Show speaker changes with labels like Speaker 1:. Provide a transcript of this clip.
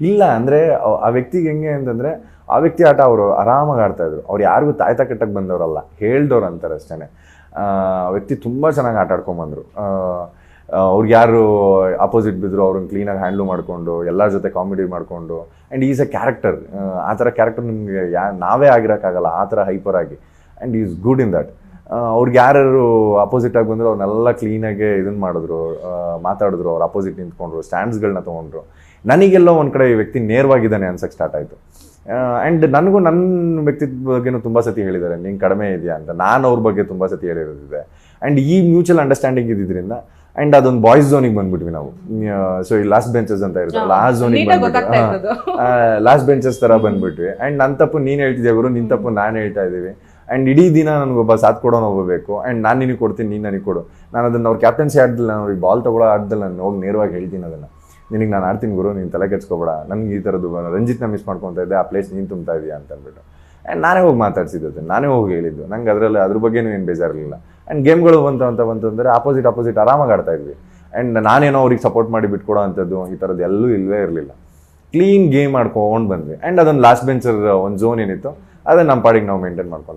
Speaker 1: ಇಲ್ಲ ಅಂದರೆ ಆ ವ್ಯಕ್ತಿಗೆ ಹೆಂಗೆ ಅಂತಂದರೆ ಆ ವ್ಯಕ್ತಿ ಆಟ ಅವರು ಆರಾಮಾಗಿ ಆಡ್ತಾಯಿದ್ರು. ಅವ್ರು ಯಾರಿಗೂ ತಾಯ್ತ ಕಟ್ಟಕ್ಕೆ ಬಂದವರಲ್ಲ, ಹೇಳ್ದವ್ರು ಅಂತಾರೆ ಅಷ್ಟೇ. ವ್ಯಕ್ತಿ ತುಂಬ ಚೆನ್ನಾಗಿ ಆಟ ಆಡ್ಕೊಂಬಂದರು. ಅವ್ರಿಗೆ ಯಾರು ಅಪೋಸಿಟ್ ಬಿದ್ದರು ಅವ್ರನ್ನ ಕ್ಲೀನಾಗಿ ಹ್ಯಾಂಡ್ಲು ಮಾಡಿಕೊಂಡು ಎಲ್ಲರ ಜೊತೆ ಕಾಮಿಡಿ ಮಾಡಿಕೊಂಡು. And is A character. ಆ ಥರ ಕ್ಯಾರೆಕ್ಟರ್ ನಿಮಗೆ ನಾವೇ ಆಗಿರೋಕ್ಕಾಗಲ್ಲ ಆ ಥರ ಹೈಪರ್ ಆಗಿ. And is good in that. ಅವ್ರಿಗೆ ಯಾರು ಅಪೋಸಿಟ್ ಆಗಿ ಬಂದರು ಅವ್ರನ್ನೆಲ್ಲ ಕ್ಲೀನಾಗೆ ಇದನ್ನು ಮಾಡಿದ್ರು, ಮಾತಾಡಿದ್ರು, ಅವ್ರು ಅಪೋಸಿಟ್ ನಿಂತ್ಕೊಂಡ್ರು, ಸ್ಟ್ಯಾಂಡ್ಸ್ಗಳನ್ನ ತೊಗೊಂಡ್ರು. ನನಗೆಲ್ಲೋ ಒಂದು ಕಡೆ ಈ ವ್ಯಕ್ತಿ ನೇರವಾಗಿದ್ದಾನೆ ಅನ್ಸಕ್ಕೆ ಸ್ಟಾರ್ಟ್ ಆಯಿತು. ಆ್ಯಂಡ್ ನನಗೂ ನನ್ನ ವ್ಯಕ್ತಿತ್ವ ಬಗ್ಗೆನೂ ತುಂಬ ಸತಿ ಹೇಳಿದ್ದಾರೆ, ನೀನು ಕಡಿಮೆ ಇದೆಯಾ ಅಂತ. ನಾನು ಅವ್ರ ಬಗ್ಗೆ ತುಂಬ ಸತಿ ಹೇಳಿರೋದಿದೆ. ಆ್ಯಂಡ್ ಈ ಮ್ಯೂಚುವಲ್ ಅಂಡರ್ಸ್ಟ್ಯಾಂಡಿಂಗ್ ಇದ್ದಿದ್ದರಿಂದ ಆ್ಯಂಡ್ ಅದೊಂದು ಬಾಯ್ಸ್ ಝೋನಿಗೆ ಬಂದ್ಬಿಟ್ವಿ ನಾವು. ಸೊ ಈ ಲಾಸ್ಟ್ ಬೆಂಚಸ್ ಅಂತ ಇರ್ತಲ್ಲ, ಆ ಝೋನಿಗೆ ಬಂದ್ಬಿಟ್ವಿ. ಲಾಸ್ಟ್ ಬೆಂಚಸ್ ಥರ ಬಂದ್ಬಿಟ್ವಿ. ಆ್ಯಂಡ್ ನನ್ನ ತಪ್ಪು ನೀನು ಹೇಳ್ತಿದ್ದೆ ಗುರು, ನಿನ್ನ ತಪ್ಪು ನಾನು ಹೇಳ್ತಾ ಇದ್ದೀವಿ. ಆ್ಯಂಡ್ ಇಡೀ ದಿನ ನನಗೊಬ್ಬ ಸಾಥ್ ಕೊಡೋನು ಹೋಗಬೇಕು. ಆ್ಯಂಡ್ ನಾನು ನಿನಗೆ ಕೊಡ್ತೀನಿ, ನೀನು ನನಗೆ ಕೊಡು. ನಾನು ಅದನ್ನು ಅವ್ರ ಕ್ಯಾಪ್ಟನ್ಸಿ ಆಡ್ದಿಲ್ಲ, ನಾನು ಅವ್ರಿಗೆ ಬಾಲ್ ತೊಗೊಳ್ಳೋ ಆಡ್ದಿಲ್ಲ, ನಾನು ಹೋಗಿ ನೇರವಾಗಿ ಹೇಳ್ತೀನಿ ಅದನ್ನು, ನಿನಗೆ ನಾನು ಆಡ್ತೀನಿ ಗುರು, ನೀನು ತಲೆ ಕೆಡ್ಸ್ಕೊಬೇಡ, ನನಗೆ ಈ ಥರದ್ದು ರಂಜಿತ್ನ ಮಿಸ್ ಮಾಡ್ಕೊತಾ ಇದ್ದೆ, ಆ ಪ್ಲೇಸ್ ನೀನು ತುಂಬ್ತಾ ಇದೆಯಾ ಅಂತ ಅಂದ್ಬಿಟ್ಟು. ಆ್ಯಂಡ್ ನಾನೇ ಹೋಗಿ ಮಾತಾಡ್ಸಿದ್ದು, ನಾನೇ ಹೋಗಿ ಹೇಳಿದ್ದು. ನಂಗೆ ಅದರಲ್ಲಿ ಅದ್ರ ಬಗ್ಗೆನೂ ಏನು ಬೇಜಾರಿರಲಿಲ್ಲ. ಆ್ಯಂಡ್ ಗೇಮ್ಗಳು ಬಂತಂದರೆ ಆಪೋಸಿಟ್ ಆರಾಮಾಗಿ ಆಡ್ತಾ ಇದ್ವಿ. ಆ್ಯಂಡ್ ನಾನೇನೋ ಅವ್ರಿಗೆ ಸಪೋರ್ಟ್ ಮಾಡಿ ಬಿಟ್ಕೊಡೋ ಅಂಥದ್ದು ಈ ಥರದ್ದು ಎಲ್ಲೂ ಇಲ್ಲವೇ ಇರಲಿಲ್ಲ. ಕ್ಲೀನ್ ಗೇಮ್ ಮಾಡ್ಕೊಂಡು ಬಂದ್ವಿ. ಆ್ಯಂಡ್ ಅದೊಂದು ಲಾಸ್ಟ್ ಬೆಂಚರ್ ಒಂದು ಝೋನ್ ಏನಿತ್ತು ಅದನ್ನು ನಮ್ಮ ಪಾಡಿಗೆ ನಾವು ಮೇಂಟೈನ್ ಮಾಡ್ಕೊಂಡು